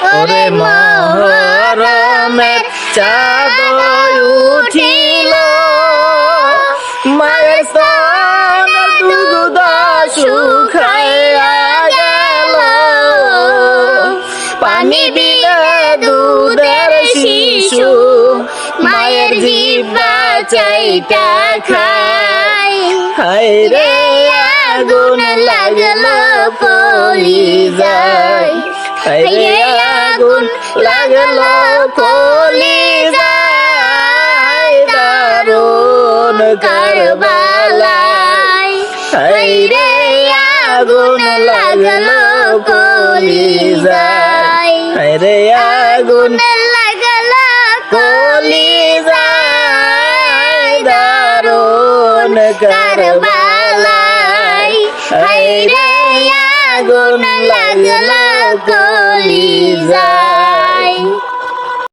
ওরে মহরমের চাঁদ উঠিল মায়ের স্তনের দুধ শুকাইয়া গেল পানি বিলে দুধের শিশু মায়ের জিহ্বা চাইটা খায় হায় রে আগুন লাগলো কলিজায় হায় রে আগুন লাগলো কলিজায় দারুণ কারবালায় হায় রে আগুন লাগলো কলিজায় হায় রে আগুন লাগলো কলিজায় দারুণ কারবালায় হায় রে আগুন লাগলো কলিজায়